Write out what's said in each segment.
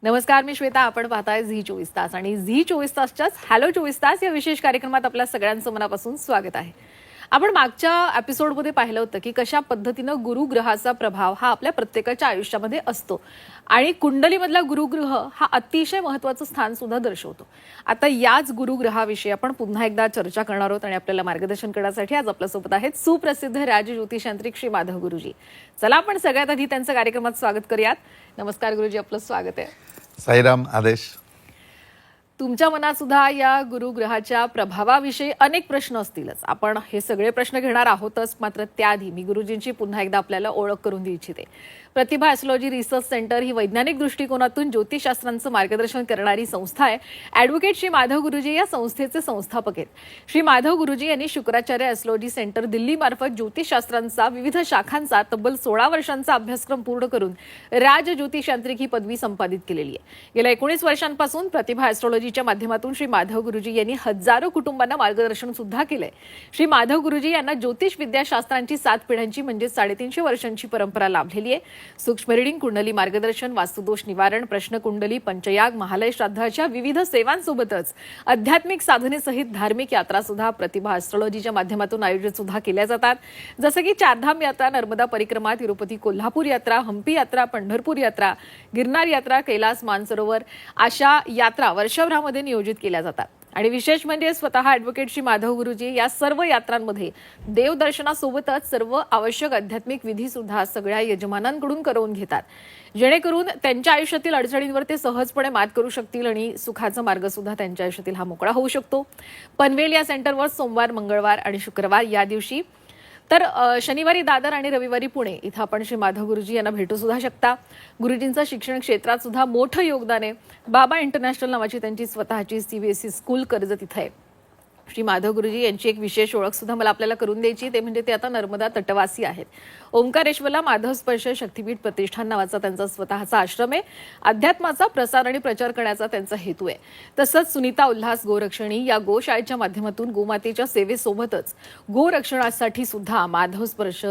नमस्कार, मी श्वेता. आपण पाहताय झी 24 तास आणि झी 24 तासच्याच हॅलो 24 तास या विशेष कार्यक्रमात आपल्या सगळ्यांचं मनापासून स्वागत आहे. आपण मागच्या एपिसोडमध्ये पाहिलं होतं की कशा पद्धतीनं गुरुग्रहाचा प्रभाव हा आपल्या प्रत्येकाच्या आयुष्यामध्ये असतो आणि कुंडलीमधला गुरुग्रह हा अतिशय महत्त्वाचं स्थान सुद्धा दर्शवतो. आता याच गुरुग्रहाविषयी आपण पुन्हा एकदा चर्चा करणार आहोत आणि आपल्याला मार्गदर्शन करण्यासाठी आज आपल्यासोबत आहेत सुप्रसिद्ध राजज्योतिषांत्रिक श्री माधव गुरुजी. चला आपण सगळ्यात आधी त्यांचं कार्यक्रमात स्वागत करूयात. नमस्कार गुरुजी, आपलं स्वागत आहे. साईराम. आदेश. तुमच्या मनात सुद्धा या गुरुग्रहाच्या प्रभावाविषयी अनेक प्रश्न असतीलच. आपण हे सगळे प्रश्न घेणार आहोतच, मात्र त्याआधी मी गुरुजींची पुन्हा एकदा आपल्याला ओळख करून देऊ इच्छिते. प्रतिभा ॲस्ट्रॉलॉजी रिसर्च सेंटर ही वैज्ञानिक दृष्टिकोनातून ज्योतिषशास्त्रांचं मार्गदर्शन करणारी संस्था आहे. ॲडव्होकेट श्री माधव गुरुजी या संस्थेचे संस्थापक आहेत. श्री माधव गुरुजी यांनी शुक्राचार्य ॲस्ट्रॉलॉजी सेंटर दिल्लीमार्फत ज्योतिषशास्त्रांचा विविध शाखांचा तब्बल 16 वर्षांचा अभ्यासक्रम पूर्ण करून राजज्योतिषांत्रिक ही पदवी संपादित केलेली आहे. गेल्या 19 वर्षांपासून प्रतिभा ॲस्ट्रॉलॉजीच्या माध्यमातून श्री माधव गुरुजी यांनी हजारो कुटुंबांना मार्गदर्शन सुद्धा केलंय. श्री माधव गुरुजी यांना ज्योतिष विद्याशास्त्रांची 7 पिढ्यांची म्हणजे 350 वर्षांची परंपरा लाभलेली आहे. सूक्ष्म रीडिंग, कुंडली मार्गदर्शन, वास्तुदोष निवारण, प्रश्न कुंडली, पंचयाग, महालय श्राद्धाच्या विविध सेवांसोबतच आध्यात्मिक साधनेसहित धार्मिक यात्रा सुद्धा प्रतिभा ॲस्ट्रॉलॉजीच्या माध्यमातून आयोजित सुद्धा केल्या जातात. जसं की चारधाम यात्रा, नर्मदा परिक्रमा, तिरुपती कोल्हापूर यात्रा, हंपी यात्रा, पंढरपूर यात्रा, गिरनार यात्रा, कैलास मानसरोवर अशा यात्रा वर्षभरामध्ये नियोजित केल्या जातात. आणि विशेष म्हणजे स्वतः ॲडव्होकेट श्री माधव गुरुजी या सर्व यात्रांमध्ये देवदर्शनासोबतच सर्व आवश्यक आध्यात्मिक विधी सुद्धा सगळ्या यजमानांकडून करवून घेतात, जेणेकरून त्यांच्या आयुष्यातील अडचणींवर ते सहजपणे मात करू शकतील आणि सुखाचा मार्ग सुद्धा त्यांच्या आयुष्यातील हा मोकळा होऊ शकतो. पनवेल या सेंटरवर सोमवार, मंगळवार आणि शुक्रवार या दिवशी, तर शनिवारी दादर आणि रविवारी पुणे इथं आपण श्री माधव गुरुजी यांना भेटू सुद्धा शकता. गुरुजींचं शिक्षण क्षेत्रात सुद्धा मोठं योगदान आहे. बाबा इंटरनॅशनल नावाची त्यांची स्वतःची CBSE स्कूल कर्जत इथं आहे. श्री माधव गुरुजी यांची एक विशेष ओळख सुद्धा मला आपल्याला करून द्यायची, ते म्हणजे ते आता नर्मदा तटवासी आहेत. ओंकारेश्वरला माधव स्पर्श शक्तीपीठ प्रतिष्ठान नावाचा त्यांचा स्वतःचा आश्रम आहे. अध्यात्माचा प्रसार आणि प्रचार करण्याचा त्यांचा हेतू आहे. तसंच सुनीता उल्हास गोरक्षणी या गोशाळेच्या माध्यमातून गोमातेच्या सेवेसोबतच गोरक्षणासाठी सुद्धा माधव स्पर्श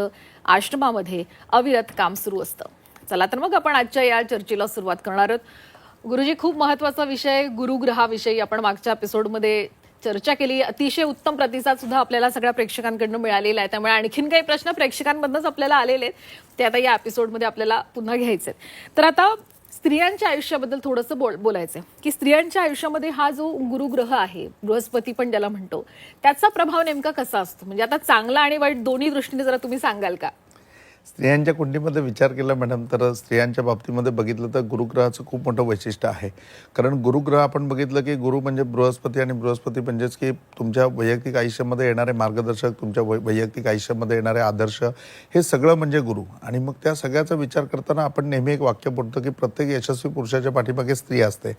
आश्रमामध्ये अविरत काम सुरू असतं. चला तर मग आपण आजच्या या चर्चेला सुरुवात करणार आहोत. गुरुजी, खूप महत्त्वाचा विषय गुरुग्रहाविषयी आपण मागच्या एपिसोडमध्ये चर्चा केली. अतिशय उत्तम प्रतिसाद सुद्धा आपल्याला सगळ्या प्रेक्षकांकडून मिळालेला आहे. त्यामुळे आणखीन काही प्रश्न प्रेक्षकांमधूनच आपल्याला आलेले आहेत, ते आता या एपिसोडमध्ये आपल्याला पुन्हा घ्यायचे आहेत. तर आता स्त्रियांच्या आयुष्याबद्दल थोडंसं बोलायचं आहे की स्त्रियांच्या आयुष्यामध्ये हा जो गुरुग्रह आहे, बृहस्पती पण ज्याला म्हणतो, त्याचा प्रभाव नेमका कसा असतो? म्हणजे आता चांगला आणि वाईट दोन्ही दृष्टीने जरा तुम्ही सांगाल का? स्त्रियांच्या कुंडलीमध्ये विचार केला मॅडम, तर स्त्रियांच्या बाबतीमध्ये बघितलं तर गुरुग्रहाचं खूप मोठं वैशिष्ट्य आहे. कारण गुरुग्रह आपण बघितलं की गुरु म्हणजे बृहस्पती, आणि बृहस्पती म्हणजेच की तुमच्या वैयक्तिक आयुष्यामध्ये येणारे मार्गदर्शक, तुमच्या वैयक्तिक आयुष्यामध्ये येणारे आदर्श, हे सगळं म्हणजे गुरु. आणि मग त्या सगळ्याचा विचार करताना आपण नेहमी एक वाक्य बोलतो की प्रत्येक यशस्वी पुरुषाच्या पाठीमागे स्त्री असते.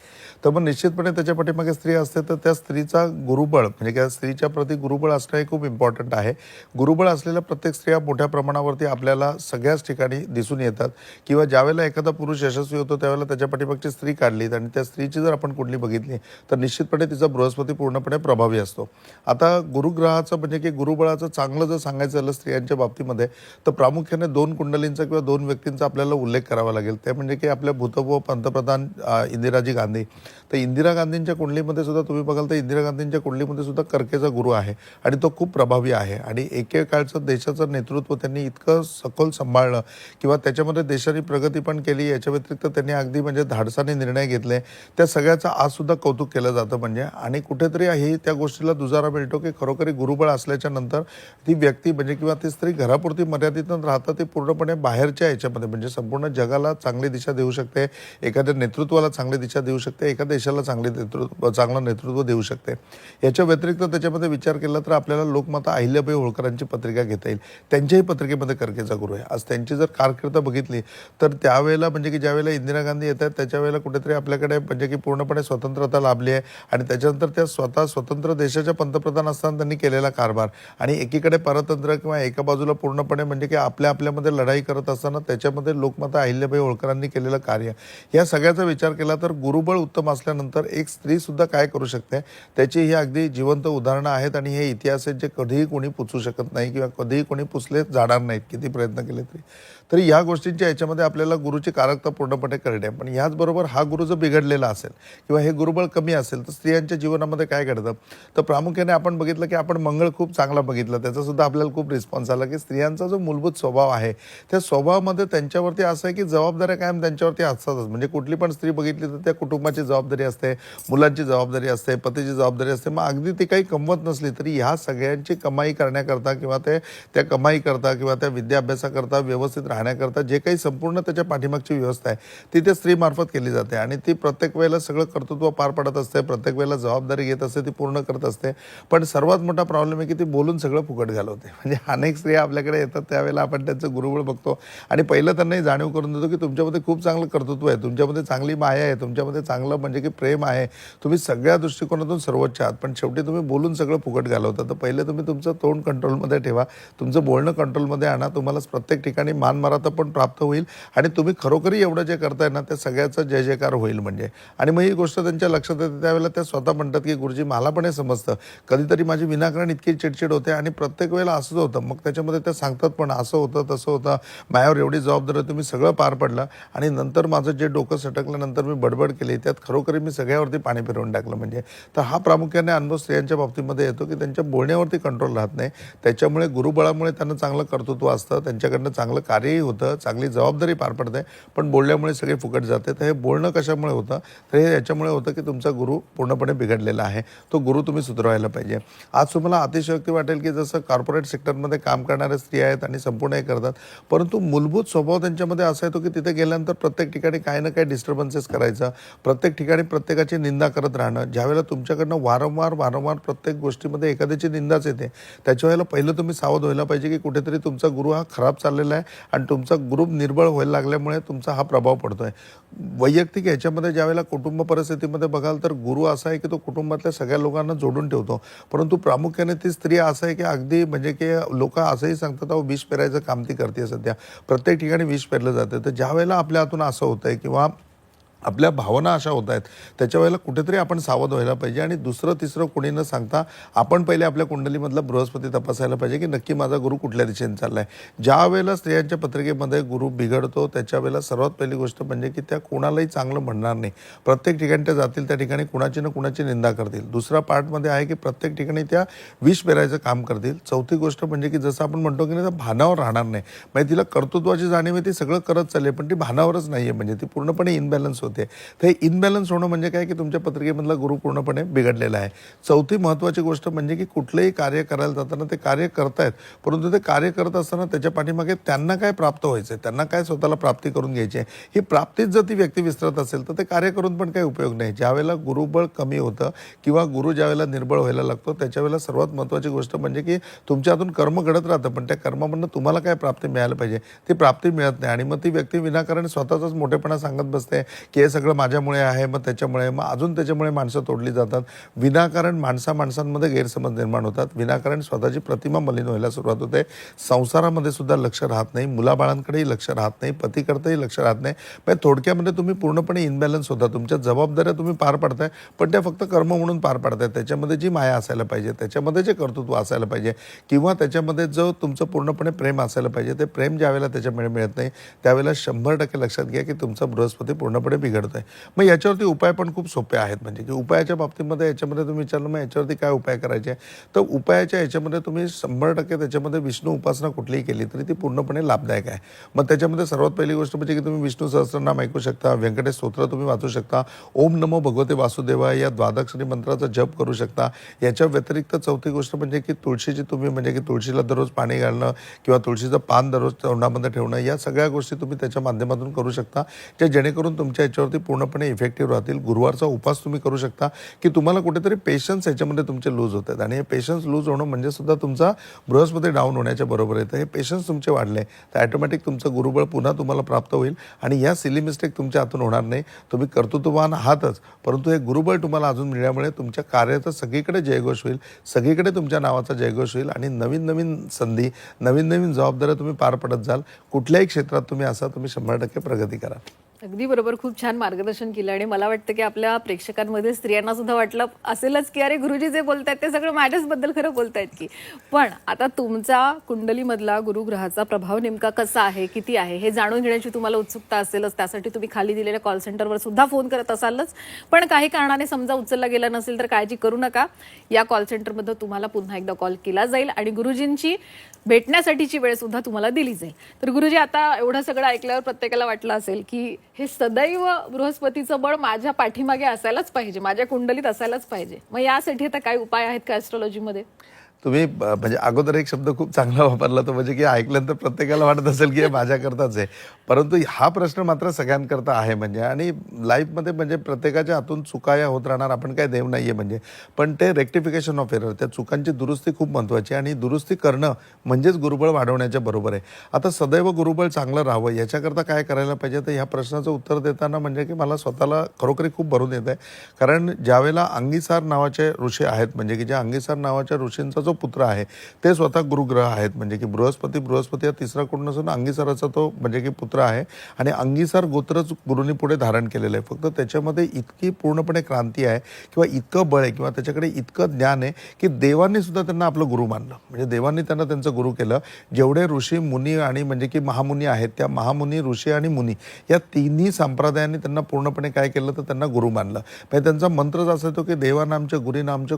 तर मग निश्चितपणे त्याच्या पाठीमागे स्त्री असते, तर त्या स्त्रीचा गुरुबळ म्हणजे त्या स्त्रीच्या प्रती गुरुबळ असणं हे खूप इम्पॉर्टंट आहे. गुरुबळ असलेल्या प्रत्येक स्त्रिया मोठ्या प्रमाणावरती आपल्याला सगळ्याच ठिकाणी दिसून येतात. किंवा ज्यावेळेला एखादा पुरुष यशस्वी होतो त्यावेळेला त्याच्या पाठीमागची स्त्री काढलीत आणि त्या स्त्रीची जर आपण कुंडली बघितली तर निश्चितपणे तिचा बृहस्पती पूर्णपणे प्रभावी असतो. आता गुरुग्रहाचं म्हणजे की गुरुबळाचं चांगलं जर सांगायचं झालं स्त्रियांच्या बाबतीमध्ये, तर प्रामुख्याने 2 कुंडलींचा किंवा 2 व्यक्तींचा आपल्याला उल्लेख करावा लागेल. ते म्हणजे की आपल्या भूतपूर्व पंतप्रधान इंदिराजी गांधी. तर इंदिरा गांधींच्या कुंडलीमध्ये सुद्धा तुम्ही बघाल तर इंदिरा गांधींच्या कुंडलीमध्ये सुद्धा कर्केचा गुरु आहे आणि तो खूप प्रभावी आहे. आणि एकेकाळचं देशाचं नेतृत्व त्यांनी इतकं सखोल सांभाळलं किंवा त्याच्यामध्ये देशाची प्रगती पण केली. याच्या व्यतिरिक्त त्यांनी अगदी म्हणजे धाडसाने निर्णय घेतले. त्या सगळ्याचं आज सुद्धा कौतुक केलं जातं म्हणजे. आणि कुठेतरी हे त्या गोष्टीला दुजारा मिळतो की खरोखरी गुरुबळ असल्याच्या नंतर ती व्यक्ती म्हणजे किंवा ती स्त्री घरापुरती मर्यादित न राहता ती पूर्णपणे बाहेरच्या याच्यामध्ये म्हणजे संपूर्ण जगाला चांगली दिशा देऊ शकते, एखाद्या नेतृत्वाला चांगली दिशा देऊ शकते, एखाद्या देशाला चांगलं नेतृत्व देऊ शकते. याच्या व्यतिरिक्त त्याच्यामध्ये विचार केला तर आपल्याला लोकमाता अहिल्याबाई होळकरांची पत्रिका घेता येईल. त्यांच्याही पत्रिकेमध्ये कर्केचा गुरु आहे. आज त्यांची जर कारकीर्द बघितली तर त्यावेळेला म्हणजे की ज्यावेळेला इंदिरा गांधी येतात त्याच्या वेळेला कुठेतरी आपल्याकडे म्हणजे की पूर्णपणे स्वतंत्रता लाभली आहे. आणि त्याच्यानंतर त्या स्वतः स्वतंत्र देशाच्या पंतप्रधान असताना त्यांनी केलेला कारभार आणि एकीकडे परतंत्र किंवा एका बाजूला पूर्णपणे म्हणजे की आपल्यामध्ये लढाई करत असताना त्याच्यामध्ये लोकमाता अहिल्याबाई होळकरांनी केलेलं कार्य, या सगळ्याचा विचार केला तर गुरुबळ उत्तम असल्यानंतर एक स्त्री सुद्धा काय करू शकते त्याची ही अगदी जिवंत उदाहरणं आहेत. आणि हे इतिहास आहेत जे कधीही कोणी पुसू शकत नाही किंवा कधीही कोणी पुसले जाणार नाहीत किती प्रयत्न केले तरी. तर या गोष्टींच्या याच्यामध्ये आपल्याला गुरुची कारकता पूर्णपणे करणे. पण ह्याचबरोबर हा गुरु जर बिघडलेला असेल किंवा हे गुरुबळ कमी असेल तर स्त्रियांच्या जीवनामध्ये काय घडतं, तर प्रामुख्याने आपण बघितलं की आपण मंगळ खूप चांगला बघितलं, त्याचा सुद्धा आपल्याला खूप रिस्पॉन्स आला की स्त्रियांचा जो मूलभूत स्वभाव आहे त्या स्वभावामध्ये त्यांच्यावरती असं आहे की जबाबदाऱ्या कायम त्यांच्यावरती असतातच. म्हणजे कुठली पण स्त्री बघितली तर त्या कुटुंबाची जबाबदारी असते, मुलांची जबाबदारी असते, पतीची जबाबदारी असते. मग अगदी ती काही कमवत नसली तरी ह्या सगळ्यांची कमाई करण्याकरता किंवा त्या कमाई करता किंवा त्या विद्याभ्यासाकरता व्यवस्थित राहण्याकरता जे काही संपूर्ण त्याच्या पाठीमागची व्यवस्था आहे ती त्या स्त्रीमार्फत केली जाते आणि ती प्रत्येक वेळेला सगळं कर्तृत्व पार पडत असते, प्रत्येक वेळेला जबाबदारी घेत असते, ती पूर्ण करत असते. पण सर्वात मोठा प्रॉब्लेम आहे की ती बोलून सगळं फुकट घालवते. म्हणजे अनेक स्त्रिया आपल्याकडे येतात त्यावेळेला आपण त्यांचं गुरुबळ बघतो आणि पहिलं त्यांनाही जाणीव करून देतो की तुमच्यामध्ये खूप चांगलं कर्तृत्व आहे, तुमच्यामध्ये चांगली माया आहे, तुमच्यामध्ये चांगलं म्हणजे की प्रेम आहे, तुम्ही सगळ्या दृष्टिकोनातून सर्वोच्च आहात, पण शेवटी तुम्ही बोलून सगळं फुकट घालवता. तर पहिले तुम्ही तुमचं तोंड कंट्रोलमध्ये ठेवा, तुमचं बोलणं कंट्रोलमध्ये आणा, तुम्हाला प्रत्येक ठिकाणी मानमराता पण प्राप्त होईल आणि तुम्ही खरोखरी एवढं जे करताय ना त्या सगळ्याचा जय जयकार होईल म्हणजे. आणि मग ही गोष्ट त्यांच्या लक्षात येते त्यावेळेला त्या स्वतः म्हणतात की गुरुजी मला पण हे समजतं, कधीतरी माझी विनाकारण इतकी चिडचिड होते आणि प्रत्येक वेळेला असंच होतं. मग त्याच्यामध्ये त्या सांगतात पण असं होतं तसं होतं, माझ्यावर एवढी जबाबदारी तुम्ही सगळं पार पडलं आणि नंतर माझं जे डोकं सटकल्यानंतर मी बडबड केली त्यात खरोखरी मी सगळ्यावरती पाणी फिरवून टाकलं म्हणजे. तर हा प्रामुख्याने अनुभव स्त्रियांच्या बाबतीमध्ये येतो की त्यांच्या बोलण्यावरती कंट्रोल राहत नाही. त्याच्यामुळे गुरुबळामुळे त्यांना चांगलं कर्तृत्व असतं, त्यांच्याकडनं चांगलं कार्यही होतं, चांगली जबाबदारी पार पडते, पण बोलण्यामुळे सगळे फुकट जाते. तर हे बोलणं कशामुळे होतं, तर हे याच्यामुळे होतं की तुमचा गुरु पूर्णपणे बिघडलेला आहे, तो गुरु तुम्ही सुधारायला पाहिजे. आज तुम्हाला अतिशयोक्ती वाटेल की जसं कॉर्पोरेट सेक्टरमध्ये काम करणाऱ्या स्त्री आहेत आणि संपूर्ण हे करतात, परंतु मूलभूत स्वभाव त्यांच्यामध्ये असा येतो की तिथे गेल्यानंतर प्रत्येक ठिकाणी काही ना काही डिस्टर्बन्सेस करायचं, प्रत्येक ठिकाणी प्रत्येकाची निंदा करत राहणं. ज्यावेळेला तुमच्याकडनं वारंवार प्रत्येक गोष्टीमध्ये एखाद्याची निंदाच येते त्याच्या वेळेला पहिलं तुम्ही सावध व्हायला पाहिजे की कुठेतरी तुमचा गुरु हा खराब चाललेला आहे आणि तुमचा गुरु निर्बळ व्हायला लागल्यामुळे तुमचा हा प्रभाव पडतोय. वैयक्तिक याच्यामध्ये ज्यावेळेला कुटुंब परिस्थितीमध्ये बघाल तर गुरु असा आहे की तो कुटुंबातल्या सगळ्या लोकांना जोडून ठेवतो, परंतु प्रामुख्याने ती स्त्री असं आहे की अगदी म्हणजे की लोक असंही सांगतात अहो विष पेरायचं काम ती करते सध्या, प्रत्येक ठिकाणी विष पेरलं जातं. तर ज्या वेळेला आपल्या हातून असं होतंय किंवा आपल्या भावना अशा होत आहेत त्याच्या वेळेला कुठेतरी आपण सावध व्हायला पाहिजे आणि दुसरं तिसरं कोणी न सांगता आपण पहिले आपल्या कुंडलीमधला बृहस्पती तपासायला पाहिजे की नक्की माझा गुरु कुठल्या दिशेने चालला आहे. ज्या वेळेला स्त्रियांच्या पत्रिकेमध्ये गुरु बिघडतो त्याच्या वेळेला सर्वात पहिली गोष्ट म्हणजे की त्या कोणालाही चांगलं म्हणणार नाही, प्रत्येक ठिकाणी त्या जातील त्या ठिकाणी कुणाची ना कुणाची निंदा करतील. दुसरा पार्टमध्ये आहे की प्रत्येक ठिकाणी त्या विष पेरायचं काम करतील. चौथी गोष्ट म्हणजे की जसं आपण म्हणतो की नाही त्या भानावर राहणार नाही, म्हणजे तिला कर्तृत्वाची जाणीव आहे, ती सगळं करत चालले पण ती भानावरच नाही आहे, म्हणजे ती पूर्णपणे इनबॅलन्स होते. तर हे इनबॅलन्स होणं म्हणजे काय की तुमच्या पत्रिकेमधला गुरु पूर्णपणे बिघडलेला आहे. चौथी महत्त्वाची गोष्ट म्हणजे की कुठलंही कार्य करायला जाताना ते कार्य करतायत, परंतु ते कार्य करत असताना त्याच्या पाठीमागे त्यांना काय प्राप्त व्हायचं, त्यांना काय स्वतःला प्राप्ती करून घ्यायची आहे, ही प्राप्तीच जर ती व्यक्ती विसरत असेल तर ते कार्य करून पण काही उपयोग नाही. ज्यावेळेला गुरुबळ कमी होतं किंवा गुरु ज्यावेळेला निर्बळ व्हायला लागतो त्याच्यावेळेला सर्वात महत्त्वाची गोष्ट म्हणजे की तुमच्या हातून कर्म घडत राहतं, पण त्या कर्मामधून तुम्हाला काय प्राप्ती मिळायला पाहिजे ती प्राप्ती मिळत नाही आणि मग ती व्यक्ती विनाकारण स्वतःचाच मोठेपणा सांगत बसते की हे सगळं माझ्यामुळे आहे, मग त्याच्यामुळे, मग अजून त्याच्यामुळे माणसं तोडली जातात. विनाकारण माणसांमध्ये गैरसमज निर्माण होतात, विनाकारण स्वतःची प्रतिमा मलिन व्हायला सुरुवात होते. संसारामध्ये सुद्धा लक्ष राहत नाही, मुलाबाळांकडेही लक्ष राहत नाही, पतीकडतेही लक्ष राहत नाही. म्हणजे थोडक्यामध्ये तुम्ही पूर्णपणे इनबॅलन्स होता. तुमच्या जबाबदाऱ्या तुम्ही पार पाडताय पण त्या फक्त कर्म म्हणून पार पाडताय. त्याच्यामध्ये जी माया असायला पाहिजे, त्याच्यामध्ये जे कर्तृत्व असायला पाहिजे किंवा त्याच्यामध्ये जो तुमचं पूर्णपणे प्रेम असायला पाहिजे ते प्रेम ज्यावेळेला त्याच्यामुळे मिळत नाही त्यावेळेला 100% लक्षात घ्या की तुमचा बृहस्पती पूर्णपणे बिघडतोय. मग याच्यावरती उपाय पण खूप सोपे आहेत. म्हणजे की उपायाच्या बाबतीमध्ये याच्यामध्ये तुम्ही विचारलं मग याच्यावरती काय उपाय करायचे, तर उपायाच्या याच्यामध्ये तुम्ही 100% त्याच्यामध्ये विष्णू उपासना कुठलीही केली तरी ती पूर्णपणे लाभदायक आहे. मग त्याच्यामध्ये सर्वात पहिली गोष्ट म्हणजे की तुम्ही विष्णू सहस्त्रनाम ऐकू शकता, व्यंकटेश स्तोत्र तुम्ही वाचू शकता, ओम नमो भगवते वासुदेवाय या द्वादक्षरी मंत्राचा जप करू शकता. याच्या व्यतिरिक्त चौथी गोष्ट म्हणजे की तुळशीची तुम्ही म्हणजे की तुळशीला दररोज पाणी घालणं किंवा तुळशीचं पान दररोज तोंडामध्ये ठेवणं या सगळ्या गोष्टी तुम्ही त्याच्या माध्यमातून करू शकता, ज्या जेणेकरून तुमच्या याच्यावरती पूर्णपणे इफेक्टिव्ह राहतील. गुरुवारचा उपास तुम्ही करू शकता की तुम्हाला कुठेतरी पेशन्स याच्यामध्ये तुमचे लूज होतात आणि हे पेशन्स लूज होणं म्हणजे सुद्धा तुमचा बृहस्पती डाऊन होण्याच्या बरोबर आहे. तर हे पेशन्स तुमचे वाढले तर ॲटोमॅटिक तुमचं गुरुबळ पुन्हा तुम्हाला प्राप्त होईल आणि या सिली मिस्टेक तुमच्या हातून होणार नाही. तुम्ही कर्तृत्ववान आहातच, परंतु हे गुरुबळ तुम्हाला अजून मिळाल्यामुळे तुमच्या कार्याचा सगळीकडे जयघोष होईल, सगळीकडे तुमच्या नावाचा जयघोष होईल आणि नवीन नवीन संधी, नवीन नवीन जबाबदाऱ्या तुम्ही पार पडत जाल. कुठल्याही क्षेत्रात तुम्ही असा तुम्ही 100% प्रगती करा. अगदी बरोबर. खूप छान मार्गदर्शन केलं आणि मला वाटतं की आपल्या प्रेक्षकांमध्ये स्त्रियांना सुद्धा वाटलं असेलच की अरे गुरुजी जे बोलतायत ते सगळं माझ्याचबद्दल खरं बोलतायत की. पण आता तुमचा कुंडलीमधला गुरुग्रहाचा प्रभाव नेमका कसा आहे, किती आहे हे जाणून घेण्याची तुम्हाला उत्सुकता असेलच. त्यासाठी तुम्ही खाली दिलेल्या कॉल सेंटरवर सुद्धा फोन करत असालच. पण काही कारणाने समजा उचलला गेला नसेल तर काळजी करू नका. या कॉल सेंटरमध्ये तुम्हाला पुन्हा एकदा कॉल केला जाईल आणि गुरुजींची भेटण्यासाठीची वेळ सुद्धा तुम्हाला दिली जाईल. तर गुरुजी, आता एवढं सगळं ऐकल्यावर प्रत्येकाला वाटलं असेल की हे सदैव बृहस्पतीचं बळ माझ्या पाठीमागे असायलाच पाहिजे, माझ्या कुंडलीत असायलाच पाहिजे. मग यासाठी आता काय उपाय आहेत का ॲस्ट्रॉलॉजीमध्ये? तुम्ही म्हणजे अगोदर एक शब्द खूप चांगला वापरला तो म्हणजे की ऐकल्यानंतर प्रत्येकाला वाटत असेल की हे माझ्याकरताच आहे, परंतु हा प्रश्न मात्र सगळ्यांकरता आहे म्हणजे. आणि लाईफमध्ये म्हणजे प्रत्येकाच्या हातून चुका या होत राहणार, आपण काय देव नाही आहे म्हणजे. पण ते रेक्टिफिकेशन ऑफ एरर, त्या चुकांची दुरुस्ती खूप महत्त्वाची आहे आणि दुरुस्ती करणं म्हणजेच गुरुबळ वाढवण्याच्या बरोबर आहे. आता सदैव गुरुबळ चांगलं राहावं याच्याकरता काय करायला पाहिजे, तर ह्या प्रश्नाचं उत्तर देताना म्हणजे की मला स्वतःला खरोखरी खूप भरून येत आहे. कारण ज्यावेळेला अंगीसार नावाचे ऋषी आहेत, म्हणजे की ज्या अंगीसार नावाच्या ऋषींचा जो पुत्र आहे ते स्वतः गुरुग्रह आहेत, म्हणजे की बृहस्पती हा तिसरा कुंड नसून अंगीसाराचा तो म्हणजे की पुत्र आहे. आणि अंगीसार गोत्रच गुरुनी पुढे धारण केलेलं आहे. फक्त त्याच्यामध्ये इतकी पूर्णपणे क्रांती आहे किंवा इतकं बळ आहे किंवा त्याच्याकडे इतकं ज्ञान आहे की देवांनी सुद्धा त्यांना आपलं गुरु मानलं, म्हणजे देवांनी त्यांना त्यांचं गुरु केलं. जेवढे ऋषी मुनी आणि म्हणजे की महामुनी आहेत, त्या महामुनी, ऋषी आणि मुनी या तिन्ही संप्रदायांनी त्यांना पूर्णपणे काय केलं तर त्यांना गुरु मानलं. म्हणजे त्यांचा मंत्रच असा येतो की देवानामच्या गुरुनामच्या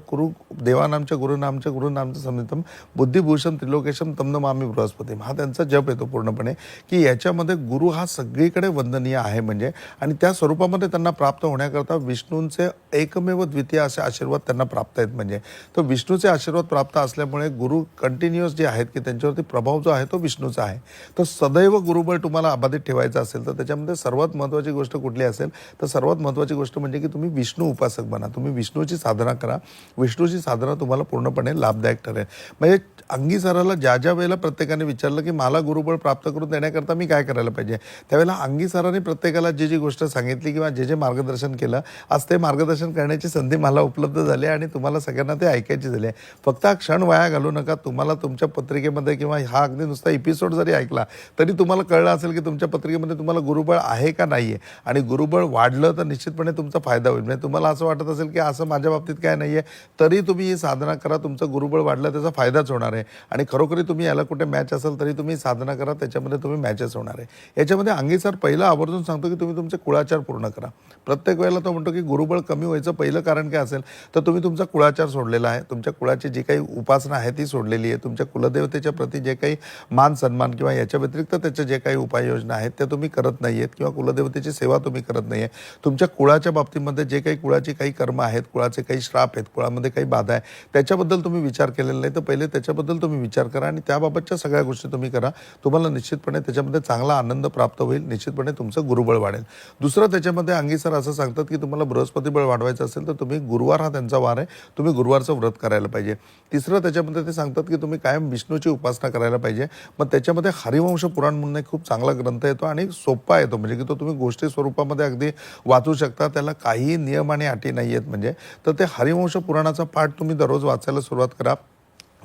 देवानामच्या गुरुनामच्या गुरुनामचं समितम बुद्धिभूषण त्रिलोकेशम तम नमामि बृहस्पती. हा त्यांचा जप येतो पूर्णपणे की याच्यामध्ये गुरु हा सगळीकडे वंदनीय आहे म्हणजे. आणि त्या स्वरूपामध्ये त्यांना प्राप्त होण्याकरता विष्णूंचे एकमेव द्वितीय असे आशीर्वाद त्यांना प्राप्त आहेत म्हणजे. तो विष्णूचे आशीर्वाद प्राप्त असल्यामुळे गुरु कंटिन्युअस जे आहेत की त्यांच्यावरती प्रभाव जो आहे तो विष्णूचा आहे. तर सदैव गुरुबळ तुम्हाला अबाधित ठेवायचं असेल तर त्याच्यामध्ये सर्वात महत्त्वाची गोष्ट कुठली असेल तर सर्वात महत्त्वाची गोष्ट म्हणजे की तुम्ही विष्णू उपासक बना, तुम्ही विष्णूची साधना करा. विष्णूची साधना तुम्हाला पूर्णपणे लाभदायक ठरेल. म्हणजे अंगीसाराला ज्या ज्या वेळेला प्रत्येकाने विचारलं की मला गुरुबळ प्राप्त करून देण्याकरता मी काय करायला पाहिजे, त्यावेळेला अंगीसाराने प्रत्येकाला जी जी गोष्ट सांगितली किंवा जे जे मार्गदर्शन केलं, आज ते मार्गदर्शन करण्याची संधी मला उपलब्ध झाली आणि तुम्हाला सगळ्यांना ते ऐकायची झाली आहे. फक्त हा क्षण वाया घालू नका. तुम्हाला तुमच्या पत्रिकेमध्ये किंवा हा अगदी नुसता एपिसोड जरी ऐकला तरी तुम्हाला कळलं असेल की तुमच्या पत्रिकेमध्ये तुम्हाला गुरुबळ आहे का नाही आहे. आणि गुरुबळ वाढलं तर निश्चितपणे तुमचा फायदा होईल. म्हणजे तुम्हाला असं वाटत असेल की असं माझ्या बाबतीत काय नाही आहे, तरी तुम्ही ही साधना करा, तुमचं गुरुबळ वाढलं त्याचा फायदाच होणार आहे. आणि खरोखरी तुम्ही याला कुठे मॅच असेल तरी तुम्ही साधना करा, त्याच्यामध्ये तुम्ही मॅचच होणार आहे. याच्यामध्ये अंगीसार पहिला आवर्जून सांगतो की तुम्ही तुमचे कुळाचार पूर्ण करा. प्रत्येक वेळेला तो म्हणतो की गुरुबळ कमी व्हायचं पहिलं कारण काय असेल तर तुम्ही तुमचा कुळाचार सोडलेला आहे, तुमच्या कुळाची जी काही उपासना आहे ती सोडलेली आहे, तुमच्या कुलदेवतेच्या प्रती जे काही मान सन्मान किंवा याच्या व्यतिरिक्त त्याच्या जे काही उपाययोजना आहेत त्या तुम्ही करत नाही आहेत किंवा कुलदेवतेची सेवा तुम्ही करत नाही आहे. तुमच्या कुळाच्या बाबतीमध्ये जे काही कुळाची काही कर्म आहेत, कुळाचे काही श्राप आहेत, कुळामध्ये काही बाधा आहे, त्याच्याबद्दल तुम्ही विचार केलेला नाही तर पहिले त्याच्याबद्दल तुम्ही विचार करा आणि त्याबाबतच्या सगळ्या गोष्टी तुम्ही करा. तुम्हाला निश्चितपणे त्याच्यामध्ये चांगला आनंद प्राप्त होईल, निश्चितपणे तुमचं गुरुबळ वाढेल. दुसरं त्याच्यामध्ये अंगीसार असं सांगतात की तुम्हाला बृहस्पती बळ वाढवायचं असेल तर तुम्ही गुरुवार हा त्यांचा वार आहे, तुम्ही गुरुवारचं व्रत करायला पाहिजे. तिसरं त्याच्यामध्ये ते सांगतात की तुम्ही कायम विष्णूची उपासना करायला पाहिजे. मग त्याच्यामध्ये हरिवंश पुराण म्हणून एक खूप चांगला ग्रंथ येतो आणि सोपा येतो, म्हणजे की तो तुम्ही गोष्टी स्वरूपामध्ये अगदी वाचू शकता, त्याला काहीही नियम आणि अटी नाही आहेत म्हणजे. तर ते हरिवंश पुराणाचा पाठ तुम्ही दररोज वाचायला सुरुवात करा.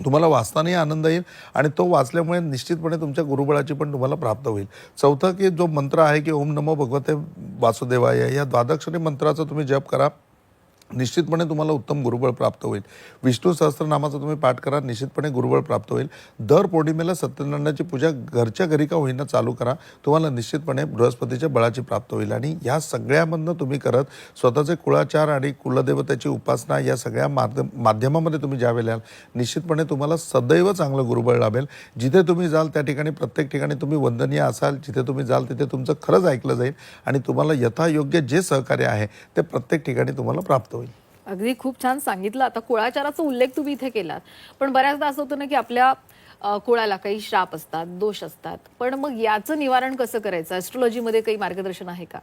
तुम्हाला वाचतानाही आनंद येईल आणि तो वाचल्यामुळे निश्चितपणे तुमच्या गुरुबळाची पण तुम्हाला प्राप्त होईल. चौथं की जो मंत्र आहे की ओम नमो भगवते वासुदेवाय, या द्वादक्षरी मंत्राचा तुम्ही जप करा, निश्चितपणे तुम्हाला उत्तम गुरुबळ प्राप्त होईल. विष्णू सहस्त्रनामाचा तुम्ही पाठ करा, निश्चितपणे गुरुबळ प्राप्त होईल. दर पौर्णिमेला सत्यनारायणाची पूजा घरच्या घरी का होईना चालू करा, तुम्हाला निश्चितपणे बृहस्पतीच्या बळाची प्राप्त होईल. आणि या सगळ्यामधनं तुम्ही करत स्वतःचे कुळाचार आणि कुलदेवतेची उपासना या सगळ्या माध्यमामध्ये तुम्ही ज्यावेळेला निश्चितपणे तुम्हाला सदैव चांगलं गुरुबळ लाभेल. जिथे तुम्ही जाल त्या ठिकाणी प्रत्येक ठिकाणी तुम्ही वंदनीय असाल, जिथे तुम्ही जाल तिथे तुमचं खरंच ऐकलं जाईल आणि तुम्हाला यथायोग्य जे सहकार्य आहे ते प्रत्येक ठिकाणी तुम्हाला प्राप्त होईल. अगदी खूप छान सांगितलं. आता कुळाचाराचा उल्लेख तुम्ही इथे केलात, पण बऱ्याचदा असं होतं ना की आपल्या कुळाला काही श्राप असतात, दोष असतात, पण मग याचं निवारण कसं करायचं, ॲस्ट्रॉलॉजीमध्ये काही मार्गदर्शन आहे का?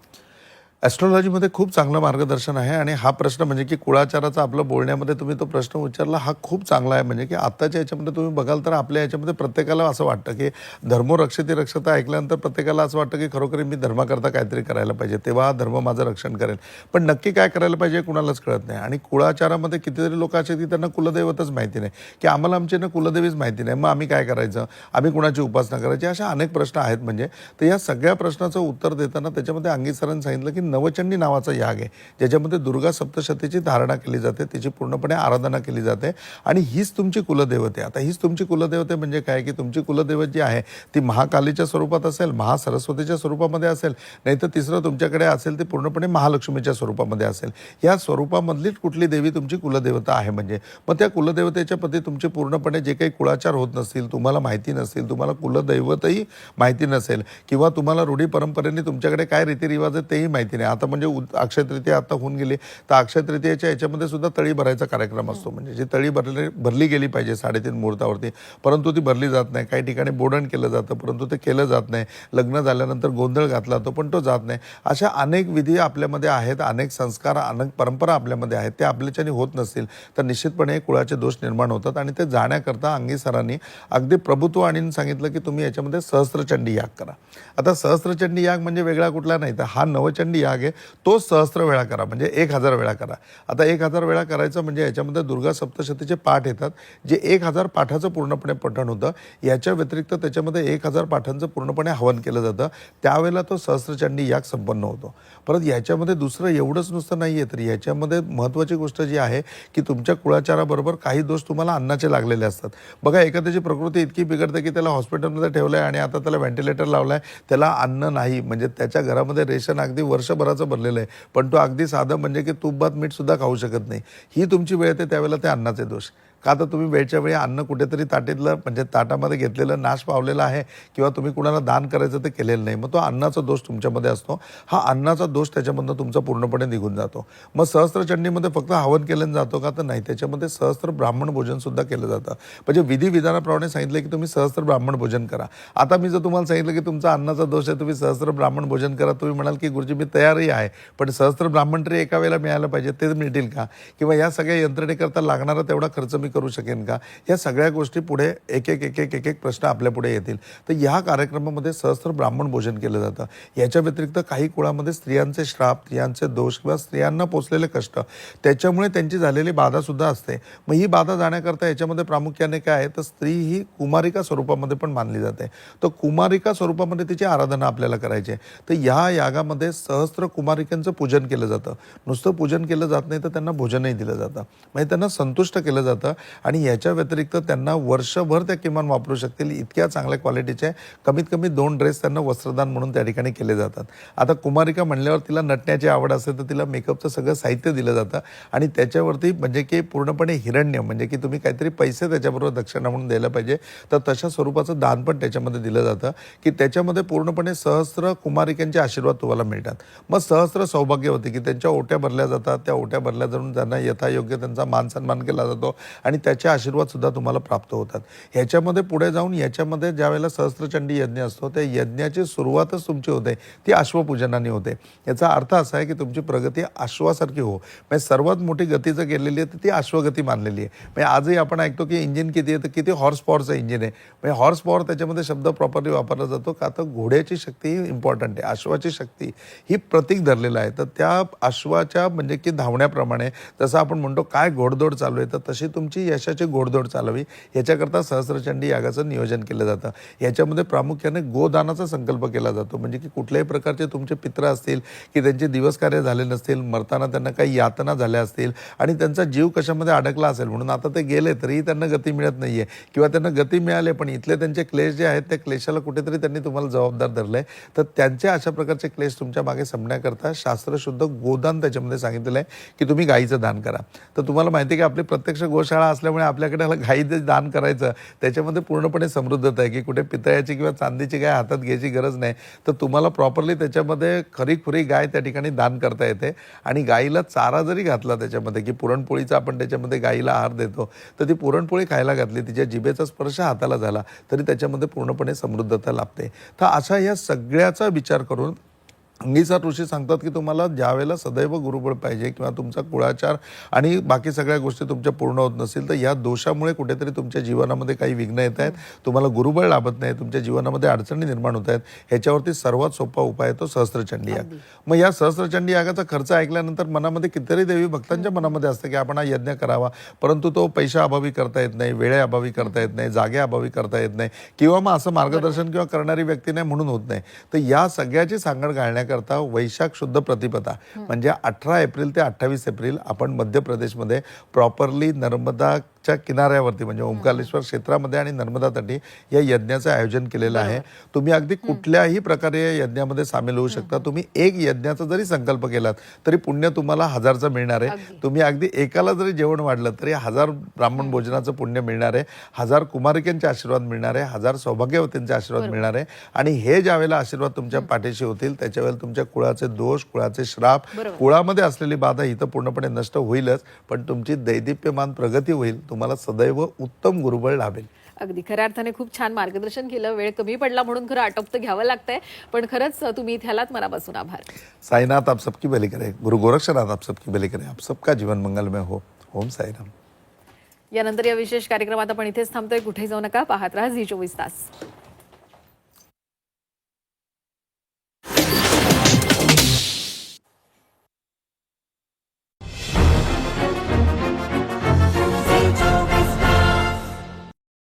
ॲस्ट्रॉलॉजीमध्ये खूप चांगलं मार्गदर्शन आहे आणि हा प्रश्न म्हणजे की कुळाचाराचा आपलं बोलण्यामध्ये तुम्ही तो प्रश्न विचारला हा खूप चांगला आहे. म्हणजे की आत्ताच्या याच्यामध्ये तुम्ही बघाल तर आपल्या याच्यामध्ये प्रत्येकाला असं वाटतं की धर्मो रक्षते रक्षता ऐकल्यानंतर प्रत्येकाला असं वाटतं की खरोखर मी धर्माकरता काहीतरी करायला पाहिजे, तेव्हा हा धर्म माझं रक्षण करेल. पण नक्की काय करायला पाहिजे कुणालाच कळत नाही. आणि कुळाचारामध्ये कितीतरी लोक असे की त्यांना कुलदैवतच माहिती नाही, की आम्हाला आमची ना कुलदेवीच माहिती नाही, मग आम्ही काय करायचं, आम्ही कुणाची उपासना करायची, अशा अनेक प्रश्न आहेत. म्हणजे तर या सगळ्या प्रश्नाचं उत्तर देताना त्याच्यामध्ये अंगी सरांनी सांगितलं की नवचंडी नावाचा याग आहे, ज्याच्यामध्ये दुर्गा सप्तशतीची धारणा केली जाते, तिची पूर्णपणे आराधना केली जाते आणि हीच तुमची कुलदेवते. आता हीच तुमची कुलदेवते म्हणजे काय, की तुमची कुलदैवत जी आहे ती महाकालीच्या स्वरूपात असेल, महासरस्वतीच्या स्वरूपामध्ये असेल, नाही तर तिसरं तुमच्याकडे असेल ते पूर्णपणे महालक्ष्मीच्या स्वरूपामध्ये असेल. या स्वरूपामधलीच कुठली देवी तुमची कुलदेवता आहे. म्हणजे मग त्या कुलदेवतेच्या प्रती तुमचे पूर्णपणे जे काही कुळाचार होत नसतील, तुम्हाला माहिती नसतील, तुम्हाला कुलदैवतही माहिती नसेल किंवा तुम्हाला रूढी परंपरेने तुमच्याकडे काय रीतिरिवाज आहेत तेही माहिती नाही. आता म्हणजे अक्षय तृतीया आता होऊन गेली, तर अक्षय तृतीयेच्या याच्यामध्ये सुद्धा तळी भरायचा कार्यक्रम असतो. म्हणजे जी तळी भरली गेली पाहिजे 3:30 मुहूर्तावरती, परंतु ती भरली जात नाही. काही ठिकाणी बोडण केलं जातं परंतु ते केलं जात नाही. लग्न झाल्यानंतर गोंधळ घातला तो पण तो जात नाही. अशा अनेक विधी आपल्यामध्ये आहेत, अनेक संस्कार, अनेक परंपरा आपल्यामध्ये आहेत. ते आपल्याच्याने होत नसतील तर निश्चितपणे कुळाचे दोष निर्माण होतात. आणि ते जाण्याकरता अंगी सरांनी अगदी प्रभुत्व आणून सांगितलं की तुम्ही याच्यामध्ये सहस्त्रचंडी याग करा. आता सहस्त्रचंडी याग म्हणजे वेगळा कुठला नाही, तर हा नवचंडी याग आहे, तो सहस्त्र वेळा करा, म्हणजे 1000 वेळा करा. आता 1000 वेळा करायचं म्हणजे याच्यामध्ये दुर्गा सप्तशतीचे पाठ येतात, जे 1000 पाठाचं पूर्णपणे पठण होतं. याच्या व्यतिरिक्त त्याच्यामध्ये 1000 पाठांचं पूर्णपणे हवन केलं जातं. त्यावेळेला तो सहस्त्रचंडी याग संपन्न होतो. परत याच्यामध्ये दुसरं एवढंच नुसतं नाही आहे, तर याच्यामध्ये महत्त्वाची गोष्ट जी आहे की तुमच्या कुळाचाराबरोबर काही दोष तुम्हाला अन्नाचे लागलेले असतात. बघा, एखाद्याची प्रकृती इतकी बिघडते की त्याला हॉस्पिटलमध्ये ठेवलं आहे आणि आता त्याला व्हेंटिलेटर लावला आहे, त्याला अन्न नाही. म्हणजे त्याच्या घरामध्ये रेशन अगदी वर्षभराचं भरलेलं आहे, पण तो अगदी साधं म्हणजे की तूप भात मीठ सुद्धा खाऊ शकत नाही. ही तुमची वेळ येते त्यावेळेला ते अन्नाचे दोष. का तर तुम्ही वेळच्या वेळी अन्न कुठेतरी ताटीतलं म्हणजे ताटामध्ये घेतलेलं नाश पावलेलं आहे किंवा तुम्ही कुणाला दान करायचं ते केलेलं नाही. मग तो अन्नाचा दोष तुमच्यामध्ये असतो. हा अन्नाचा दोष त्याच्यामधनं तुमचा पूर्णपणे निघून जातो. मग सहस्त्रचंडीमध्ये फक्त हवन केलं जातो का, तर नाही, त्याच्यामध्ये सहस्त्र ब्राह्मण भोजन सुद्धा केलं जातं. म्हणजे विधिविधानाप्रमाणे सांगितलं की तुम्ही सहस्त्र ब्राह्मण भोजन करा. आता मी जर तुम्हाला सांगितलं की तुमचा अन्नाचा दोष आहे, तुम्ही सहस्त्र ब्राह्मण भोजन करा, तुम्ही म्हणाल की गुरुजी मी तयारही आहे, पण सहस्त्र ब्राह्मण तरी एका वेळेला मिळायला पाहिजे, ते मिळतील का? किंवा या सगळ्या यंत्रणेकरता लागणारा तेवढा खर्च मी करू शकेन का? या सगळ्या गोष्टी पुढे एक एक प्रश्न आपल्या पुढे येतील. तर या कार्यक्रमामध्ये सहस्त्र ब्राह्मण भोजन केलं जातं. याच्या व्यतिरिक्त काही कुळामध्ये स्त्रियांचे श्राप, स्त्रियांचे दोष किंवा स्त्रियांना पोचलेले कष्ट, त्याच्यामुळे त्यांची झालेली बाधा सुद्धा असते. मग ही बाधा जाण्याकरता याच्यामध्ये प्रामुख्याने काय आहे, तर स्त्री ही कुमारिका स्वरूपामध्ये पण मानली जाते. तर कुमारिका स्वरूपामध्ये तिची आराधना आपल्याला करायची आहे. तर या यागामध्ये सहस्त्र कुमारिकांचं पूजन केलं जातं. नुसतं पूजन केलं जात नाही, तर त्यांना भोजनही दिलं जातं. म्हणजे त्यांना संतुष्ट केलं जातं. आणि याच्या व्यतिरिक्त त्यांना वर्षभर त्या किमान वापरू शकतील इतक्या चांगल्या क्वालिटीचे कमीत कमी 2 ड्रेस त्यांना वस्त्रदान म्हणून त्या ठिकाणी केले जातात. आता कुमारिका म्हणल्यावर तिला नटण्याची आवड असेल तर तिला मेकअपचं सगळं साहित्य दिलं जातं आणि त्याच्यावरती म्हणजे की पूर्णपणे हिरण्य म्हणजे की तुम्ही काहीतरी पैसे त्याच्याबरोबर दक्षिणा म्हणून द्यायला पाहिजे, तर तशा स्वरूपाचं दान पण त्याच्यामध्ये दिलं जातं की त्याच्यामध्ये पूर्णपणे सहस्त्र कुमारिकांचे आशीर्वाद तुम्हाला मिळतात. मग सहस्त्र सौभाग्यवती की त्यांच्या ओट्या भरल्या जातात, त्या ओट्या भरल्या जाऊन त्यांना यथायोग्य त्यांचा मान सन्मान केला जातो आणि त्याचे आशीर्वाद सुद्धा तुम्हाला प्राप्त होतात. ह्याच्यामध्ये पुढे जाऊन याच्यामध्ये ज्या वेळेला सहस्त्रचंडी यज्ञ असतो त्या यज्ञाची सुरुवातच तुमची होते ती अश्वपूजनाने होते. याचा अर्थ असा आहे की तुमची प्रगती अश्वासारखी हो. म्हणजे सर्वात मोठी गती जर केलेली आहे तर ती अश्वगती मानलेली आहे. म्हणजे आजही आपण ऐकतो की इंजिन किती आहे, तर किती हॉर्स पॉवरचं इंजिन आहे. म्हणजे हॉर्स पॉवर त्याच्यामध्ये शब्द प्रॉपरली वापरला जातो का, तर घोड्याची शक्ती ही इम्पॉर्टंट आहे, अश्वाची शक्ती ही प्रतीक धरलेलं आहे. तर त्या अश्वाच्या म्हणजे की धावण्याप्रमाणे जसं आपण म्हणतो काय घोडदौड चालू आहे, तर तशी तुमची यशाची घोडदौड चालावी याच्याकरता सहस्त्रचंडी यागाचं नियोजन केलं जातं. याच्यामध्ये प्रामुख्याने गोदानाचा संकल्प केला जातो. म्हणजे की कुठल्याही प्रकारचे तुमचे पित्र असतील की त्यांचे दिवस कार्य झाले नसतील, मरताना त्यांना काही यातना झाल्या असतील आणि त्यांचा जीव कशामध्ये अडकला असेल म्हणून आता ते गेले तरीही त्यांना गती मिळत नाहीये किंवा त्यांना गती मिळाले पण इथले त्यांचे क्लेश जे आहेत त्या क्लेशाला कुठेतरी त्यांनी तुम्हाला जबाबदार धरलंय, तर त्यांच्या अशा प्रकारचे क्लेश तुमच्या मागे संपण्याकरता शास्त्रशुद्ध गोदान त्याच्यामध्ये सांगितलेलं आहे की तुम्ही गाईचं दान करा. तर तुम्हाला माहिती आहे की आपली प्रत्यक्ष गोशाळा असल्यामुळे आपल्याकडे गाईचं दान करायचं त्याच्यामध्ये पूर्णपणे समृद्धता आहे की कुठे पितळ्याची किंवा चांदीची गाय हातात घ्यायची गरज नाही. तर तुम्हाला प्रॉपरली त्याच्यामध्ये खरीखुरी गाय त्या ठिकाणी दान करता येते आणि गाईला चारा जरी घातला त्याच्यामध्ये की पुरणपोळीचा आपण त्याच्यामध्ये गाईला आहार देतो, तर ती पुरणपोळी खायला घातली, तिच्या जिभेचा स्पर्श हाताला झाला तरी त्याच्यामध्ये पूर्णपणे समृद्धता लाभते. तर अशा या सगळ्याचा विचार करून अंगीसार ऋषी सांगतात की तुम्हाला ज्यावेळेला सदैव गुरुबळ पाहिजे किंवा तुमचा कुळाचार आणि बाकी सगळ्या गोष्टी तुमच्या पूर्ण होत नसतील तर या दोषामुळे कुठेतरी तुमच्या जीवनामध्ये काही विघ्न येत आहेत, तुम्हाला गुरुबळ लाभत नाही, तुमच्या जीवनामध्ये अडचणी निर्माण होत आहेत. ह्याच्यावरती सर्वात सोपा उपाय तो सहस्त्रचंडी याग. मग या सहस्त्रचंडी यागाचा खर्च ऐकल्यानंतर मनामध्ये कितीतरी देवी भक्तांच्या मनामध्ये असतं की आपण हा यज्ञ करावा, परंतु तो पैशा अभावी करता येत नाही, वेळेअभावी करता येत नाही, जागेअभावी करता येत नाही, किंवा मग असं मार्गदर्शन किंवा करणारी व्यक्ती नाही म्हणून होत नाही. तर या सगळ्याची सांगड घालण्याकरता वैशाख शुद्ध प्रतिपदा म्हणजे 18 एप्रिल ते 28 एप्रिल आपण मध्य प्रदेशमध्ये प्रॉपरली नर्मदाच्या किनाऱ्यावरती म्हणजे ओंकारेश्वर क्षेत्रामध्ये आणि नर्मदा तटी या यज्ञाचं आयोजन केलेलं आहे. तुम्ही अगदी कुठल्याही प्रकारे या यज्ञामध्ये सामील होऊ शकता. तुम्ही एक यज्ञाचा जरी संकल्प केलात तरी पुण्य तुम्हाला 1000चं मिळणार आहे. तुम्ही अगदी एकाला जरी जेवण वाढलं तरी 1000 ब्राह्मण भोजनाचं पुण्य मिळणार आहे, 1000 कुमारिकांचे आशीर्वाद मिळणार आहे, 1000 सौभाग्यवतींचे आशीर्वाद मिळणार आहे. आणि हे ज्या वेळेला आशीर्वाद तुमच्या पाठीशी होतील त्याच्या वेळेला तुमच्या कुळाचे दोष, कुळाचे श्राप, कुळामध्ये असलेली बाधा ही तर पूर्णपणे नष्ट होईलच, पण तुमची दैदिप्यमान प्रगती होईल, तुम्हाला सदैव उत्तम गुरुबळ लाभेल. अगदी खऱ्या अर्थाने खूप छान मार्गदर्शन केलं. वेळ कमी पडला म्हणून खरं आटोपतं घ्यावं लागतंय, पण खरंच तुम्ही इथे आलात, मनापासून आभार. साईनाथ आप सबकी भली करे, गुरु गोरक्षनाथ आप सबकी भली करे, आप सबका जीवन मंगलमय हो. ओम साईराम. यानंतर या विशेष कार्यक्रमात आपण इथेच थांबतोय. कुठेही जाऊ नका, पाहत राहा झी 24 तास.